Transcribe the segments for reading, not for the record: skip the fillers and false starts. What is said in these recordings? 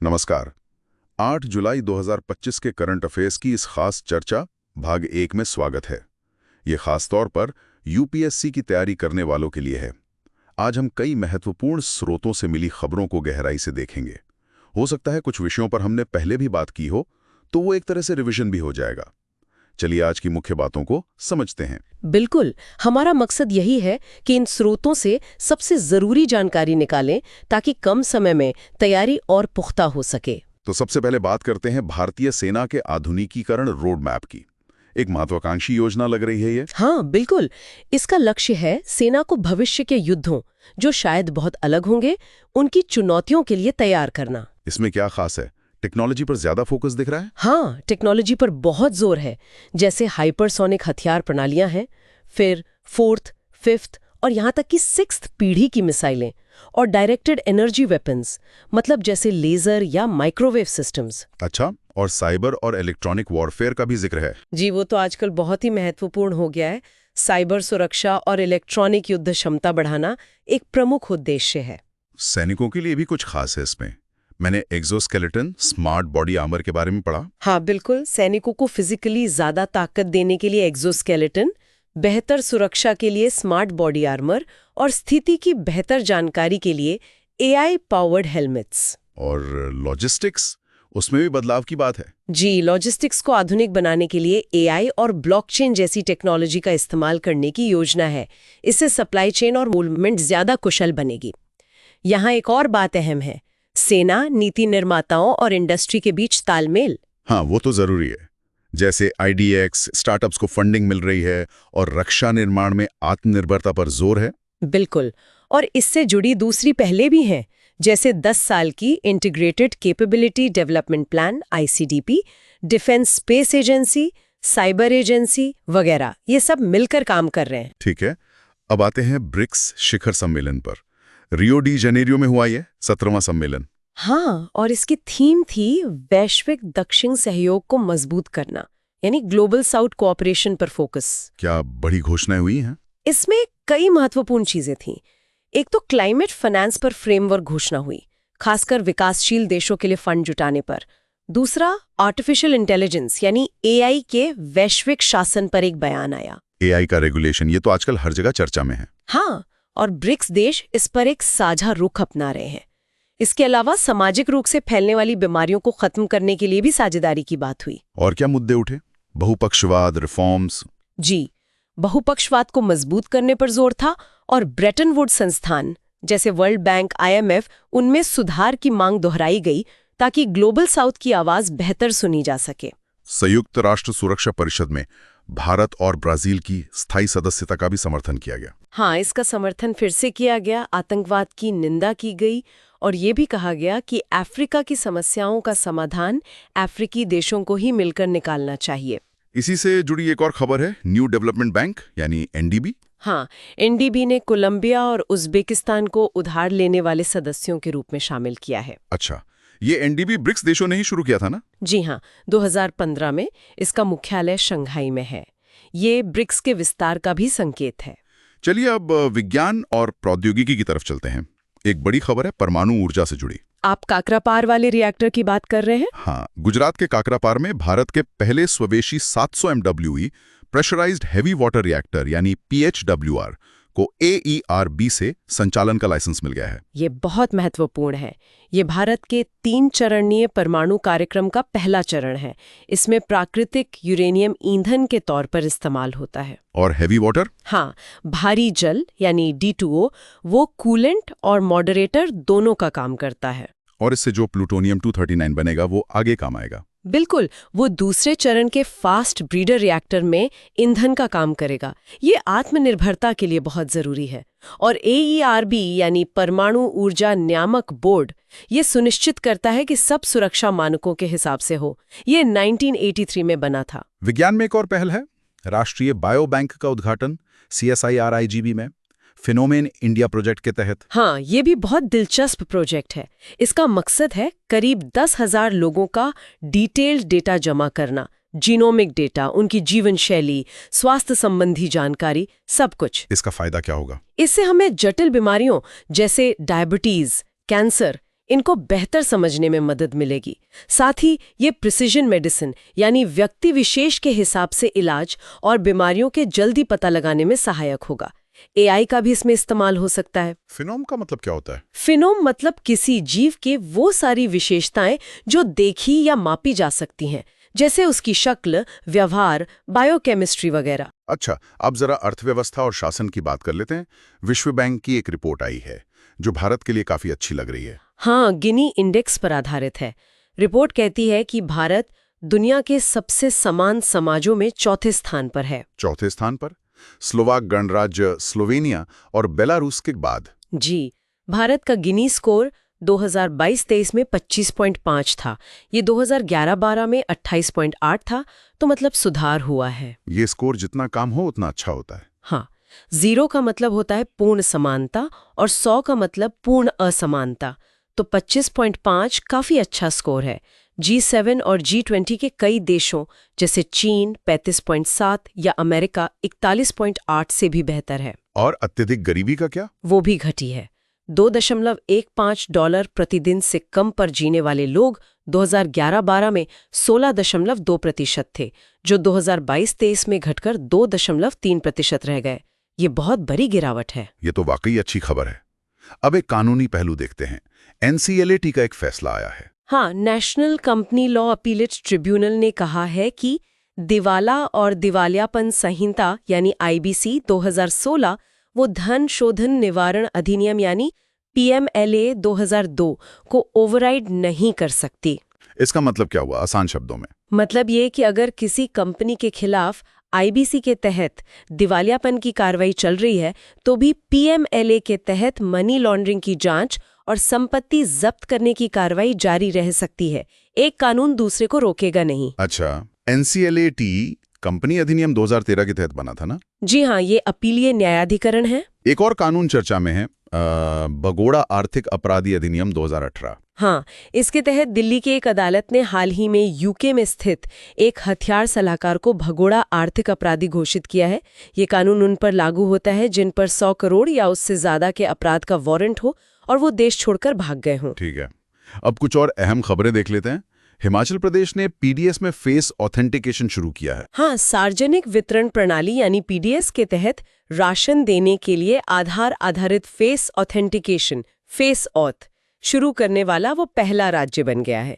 नमस्कार। 8 जुलाई 2025 के current affairs की इस खास चर्चा भाग 1 में स्वागत है। ये खास तौर पर यूपीएससी की तैयारी करने वालों के लिए है। आज हम कई महत्वपूर्ण स्रोतों से मिली खबरों को गहराई से देखेंगे। हो सकता है कुछ विषयों पर हमने पहले भी बात की हो, तो वो एक तरह से रिवीजन भी हो जाएगा। चलिए आज की मुख्य बातों को समझते हैं। बिल्कुल, हमारा मकसद यही है कि इन स्रोतों से सबसे जरूरी जानकारी निकालें ताकि कम समय में तैयारी और पुख्ता हो सके। तो सबसे पहले बात करते हैं भारतीय सेना के आधुनिकीकरण रोड मैप की। एक महत्वाकांक्षी योजना लग रही है ये। हाँ, बिल्कुल। इसका लक्ष्य है सेना को भविष्य के युद्धों, जो शायद बहुत अलग होंगे, उनकी चुनौतियों के लिए तैयार करना। इसमें क्या खास है? टेक्नोलॉजी पर ज्यादा फोकस दिख रहा है? हाँ, टेक्नोलॉजी पर बहुत जोर है। जैसे हाइपरसोनिक हथियार प्रणालियां हैं, फिर 4th, 5th और यहाँ तक कि 6th पीढ़ी की मिसाइलें और डायरेक्टेड एनर्जी वेपन्स, मतलब जैसे लेजर या माइक्रोवेव सिस्टम्स। अच्छा, और साइबर और इलेक्ट्रॉनिक वॉरफेयर का भी जिक्र है। जी, वो तो आजकल बहुत ही महत्वपूर्ण हो गया है। साइबर सुरक्षा और इलेक्ट्रॉनिक युद्ध क्षमता बढ़ाना एक प्रमुख उद्देश्य है। सैनिकों के लिए भी कुछ खास है इसमें। मैंने एक्सोस्केलेटन स्मार्ट बॉडी आर्मर के बारे में पढ़ा। हाँ, बिल्कुल। सैनिकों को फिजिकली ज्यादा ताकत देने के लिए एक्सोस्केलेटन, बेहतर सुरक्षा के लिए स्मार्ट बॉडी आर्मर और स्थिति की बेहतर जानकारी के लिए एआई पावर्ड हेलमेट्स। और लॉजिस्टिक्स, उसमें भी बदलाव की बात है। जी, लॉजिस्टिक्स को आधुनिक बनाने के लिए एआई और ब्लॉकचेन जैसी टेक्नोलॉजी का इस्तेमाल करने की योजना है। इससे सप्लाई चेन और मूवमेंट ज्यादा कुशल बनेगी। यहाँ एक और बात अहम है, सेना, नीति निर्माताओं और इंडस्ट्री के बीच तालमेल। हाँ, वो तो जरूरी है। जैसे आईडीएक्स, स्टार्टअप्स को फंडिंग मिल रही है और रक्षा निर्माण में आत्मनिर्भरता पर जोर है। बिल्कुल। और इससे जुड़ी दूसरी पहले भी हैं, जैसे 10 साल की integrated capability development plan ICDP, defence space agency, cyber agency वगैरह। ये सब मिलकर काम कर रहे हैं। ठीक है, अब आते हैं ब्रिक्स शिखर सम्मेलन पर। रियो डी जनेरियो में हुआ ये 17वां सम्मेलन। हाँ, और इसकी थीम थी वैश्विक दक्षिण सहयोग को मजबूत करना, यानी ग्लोबल साउथ कोऑपरेशन पर फोकस। क्या बड़ी घोषणाएं हुई हैं? इसमें कई महत्वपूर्ण चीजें थीं। एक तो क्लाइमेट फाइनेंस पर फ्रेमवर्क घोषणा हुई, खासकर विकासशील देशों के लिए फंड जुटाने पर। दूसरा, आर्टिफिशियल इंटेलिजेंस यानी एआई के वैश्विक शासन पर एक बयान आया। एआई का रेगुलेशन, ये तो आजकल हर जगह चर्चा में है। हाँ, और ब्रिक्स देश इस पर एक साझा रुख अपना रहे हैं। इसके अलावा सामाजिक रूप से फैलने वाली बीमारियों को खत्म करने के लिए भी साझेदारी की बात हुई। और क्या मुद्दे उठे? बहुपक्षवाद, रिफॉर्म्स। जी, बहुपक्षवाद को मजबूत करने पर जोर था और ब्रेटन वुड्स संस्थान जैसे वर्ल्ड बैंक, आईएमएफ, उनमें सुधार की मांग दोहराई गई ताकि ग्लोबल साउथ की आवाज बेहतर सुनी जा सके। संयुक्त राष्ट्र सुरक्षा परिषद में भारत और ब्राजील की स्थायी सदस्यता का भी समर्थन किया गया। हाँ, इसका समर्थन फिर से किया गया, आतंकवाद की निंदा की गई और ये भी कहा गया कि अफ्रीका की समस्याओं का समाधान अफ्रीकी देशों को ही मिलकर निकालना चाहिए। इसी से जुड़ी एक और खबर है, न्यू डेवलपमेंट बैंक यानी एनडीबी। हाँ, एनडीबी ने कोलंबिया और उज्बेकिस्तान को उधार लेने वाले सदस्यों के रूप में शामिल किया है। अच्छा, ये एनडीबी ब्रिक्स देशों ने ही शुरू किया था ना? जी हाँ, 2015 में इसका मुख्यालय शंघाई में है। ये ब्रिक्स के विस्तार का भी संकेत है। चलिए अब विज्ञान और प्रौद्योगिकी की तरफ चलते हैं। एक बड़ी खबर है परमाणु ऊर्जा से जुड़ी। आप काकरापार वाले रिएक्टर की बात कर रहे हैं? हाँ, गुजरात के काकरापार में भारत के पहले स्वदेशी 700 MWE pressurised heavy water reactor यानी PHWR को AERB से संचालन का लाइसेंस मिल गया है। ये बहुत महत्वपूर्ण है। ये भारत के 3 चरणीय परमाणु कार्यक्रम का पहला चरण है। इसमें प्राकृतिक यूरेनियम ईंधन के तौर पर इस्तेमाल होता है। और हैवी वाटर? हाँ, भारी जल यानी D2O, वो कूलेंट और मॉडरेटर दोनों का काम करता है। और इससे जो प्लूटोनियम 239 बनेगा वो आगे काम आएगा। बिल्कुल, वो दूसरे चरण के फास्ट ब्रीडर रिएक्टर में ईंधन का काम करेगा। ये आत्मनिर्भरता के लिए बहुत जरूरी है। और AERB यानी परमाणु ऊर्जा नियामक बोर्ड ये सुनिश्चित करता है कि सब सुरक्षा मानकों के हिसाब से हो। ये 1983 में बना था। विज्ञान में एक और पहल है, राष्ट्रीय बायो बैंक का उद्घाटन CSIR-IGB में फिनोमेन इंडिया प्रोजेक्ट के तहत। हाँ, ये भी बहुत दिलचस्प प्रोजेक्ट है। इसका मकसद है करीब 10,000 लोगों का डिटेल्ड डेटा जमा करना, जीनोमिक डेटा, उनकी जीवन शैली, स्वास्थ्य संबंधी जानकारी, सब कुछ। इसका फायदा क्या होगा? इससे हमें जटिल बीमारियों जैसे डायबिटीज, कैंसर इनको बेहतर समझने में मदद मिलेगी। साथ ही ये प्रिसिजन मेडिसिन यानी व्यक्ति विशेष के हिसाब से इलाज और बीमारियों के जल्दी पता लगाने में सहायक होगा। AI का भी इसमें इस्तेमाल हो सकता है। फिनोम का मतलब क्या होता है? फिनोम मतलब किसी जीव के वो सारी विशेषताएं जो देखी या मापी जा सकती हैं, जैसे उसकी शक्ल, व्यवहार, बायोकेमिस्ट्री वगैरह। अच्छा, अब जरा अर्थव्यवस्था और शासन की बात कर लेते हैं। विश्व बैंक की एक रिपोर्ट आई है जो भारत के लिए काफी अच्छी लग रही है। हाँ, गिनी इंडेक्स पर आधारित है। रिपोर्ट कहती है कि भारत दुनिया के सबसे समान समाजों में चौथे स्थान पर है। चौथे स्थान पर? स्लोवाक गणराज्य स्लोवेनिया और बेलारूस के बाद? जी, भारत का गिनी स्कोर 2022-23 में 25.5 था। ये 2011-12 में 28.8 था, तो मतलब सुधार हुआ है। ये स्कोर जितना कम हो उतना अच्छा होता है। हाँ, 0 का मतलब होता है पूर्ण समानता और 100 का मतलब पूर्ण असमानता। तो 25.5 काफी अच्छा स्कोर है। G7 और G20 के कई देशों जैसे चीन 35.7 या अमेरिका 41.8 से भी बेहतर है। और अत्यधिक गरीबी का क्या? वो भी घटी है। $2.15 प्रतिदिन से कम पर जीने वाले लोग 2011-12 में 16.2% थे, जो 2022-23 में घटकर 2.3% रह गए। ये बहुत बड़ी गिरावट है। ये तो वाकई अच्छी खबर है। अब एक कानूनी पहलू देखते हैं। NCLAT का एक फैसला आया है। हाँ, national company law appellate tribunal ने कहा है कि दिवाला और दिवालियापन संहिता यानी IBC 2016 वो धन शोधन निवारण अधिनियम यानी PMLA 2002 को ओवरराइड नहीं कर सकती। इसका मतलब क्या हुआ आसान शब्दों में? मतलब ये कि अगर किसी कंपनी के खिलाफ IBC के तहत दिवालियापन की कार्रवाई चल रही है, तो भी PMLA के तहत मनी लॉन्ड्रिंग की जांच और संपत्ति जब्त करने की कार्रवाई जारी रह सकती है। एक कानून दूसरे को रोकेगा नहीं। अच्छा, NCLAT कंपनी अधिनियम 2013 के तहत बना था ना? जी हाँ, ये अपीलीय न्यायाधिकरण है। एक और कानून चर्चा में है, भगोड़ा आर्थिक अपराधी अधिनियम 2018। हाँ, इसके तहत दिल्ली की एक अदालत ने हाल ही में यूके में स्थित एक हथियार सलाहकार को भगोड़ा आर्थिक अपराधी घोषित किया है। ये कानून उन पर लागू होता है जिन पर 100 करोड़ या उससे ज्यादा के अपराध का वारंट हो और वो देश छोड़कर भाग गए हों। ठीक है, अब कुछ और अहम खबरें देख लेते हैं। हिमाचल प्रदेश ने PDS में फेस ऑथेंटिकेशन शुरू किया है। हाँ, सार्वजनिक वितरण प्रणाली यानी PDS के तहत राशन देने के लिए आधार आधारित फेस ऑथेंटिकेशन फेस ऑथ शुरू करने वाला वो पहला राज्य बन गया है।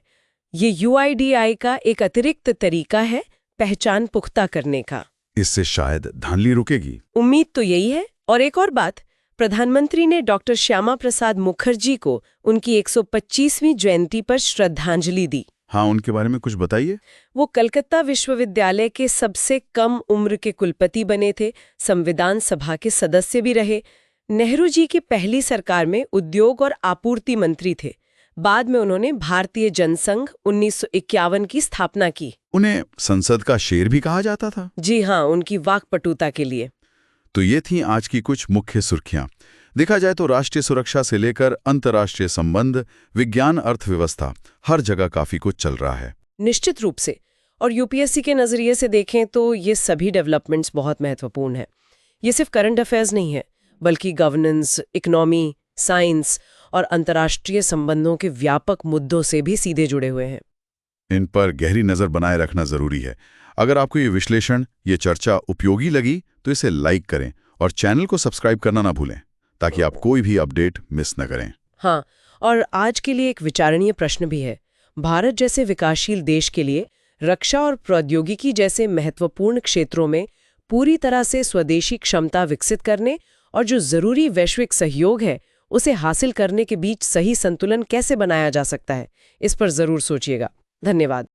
ये UIDAI का एक अतिरिक्त तरीका है पहचान पुख्ता करने का। इससे शायद धांधली रुकेगी। उम्मीद तो यही है। और एक और बात, प्रधानमंत्री ने डॉक्टर श्यामा प्रसाद मुखर्जी को उनकी 125वीं जयंती पर श्रद्धांजलि दी। हाँ, उनके बारे में कुछ बताइए। वो कलकत्ता विश्वविद्यालय के सबसे कम उम्र के कुलपति बने थे, संविधान सभा के सदस्य भी रहे। नेहरू जी की पहली सरकार में उद्योग और आपूर्ति मंत्री थे। बाद में उन्होंने भारतीय जनसंघ 1951 की स्थापना की। उन्हें संसद का शेर भी कहा जाता था। जी हाँ, उनकी वाक्पटुता के लिए। तो ये थी आज की कुछ मुख्य सुर्खियां। देखा जाए तो राष्ट्रीय सुरक्षा से लेकर अंतर्राष्ट्रीय संबंध, विज्ञान, अर्थव्यवस्था, हर जगह काफी कुछ चल रहा है। निश्चित रूप से। और UPSC के नजरिए से देखें तो ये सभी डेवलपमेंट्स बहुत महत्वपूर्ण हैं। ये सिर्फ करंट अफेयर्स नहीं है, बल्कि गवर्नेंस, इकोनॉमी, साइंस और अंतर्राष्ट्रीय संबंधों के व्यापक मुद्दों से भी सीधे जुड़े हुए हैं। इन पर गहरी नजर बनाए रखना जरूरी है। अगर आपको ये विश्लेषण, ये चर्चा उपयोगी लगी तो इसे लाइक करें और चैनल को सब्सक्राइब करना ना भूलें, ताकि आप कोई भी अपडेट मिस न करें। हाँ, और आज के लिए एक विचारणीय प्रश्न भी है। भारत जैसे विकासशील देश के लिए रक्षा और प्रौद्योगिकी जैसे महत्वपूर्ण क्षेत्रों में पूरी तरह से स्वदेशी क्षमता विकसित करने और जो जरूरी वैश्विक सहयोग है उसे हासिल करने के बीच सही संतुलन कैसे बनाया जा सकता है, इस पर जरूर सोचिएगा। धन्यवाद।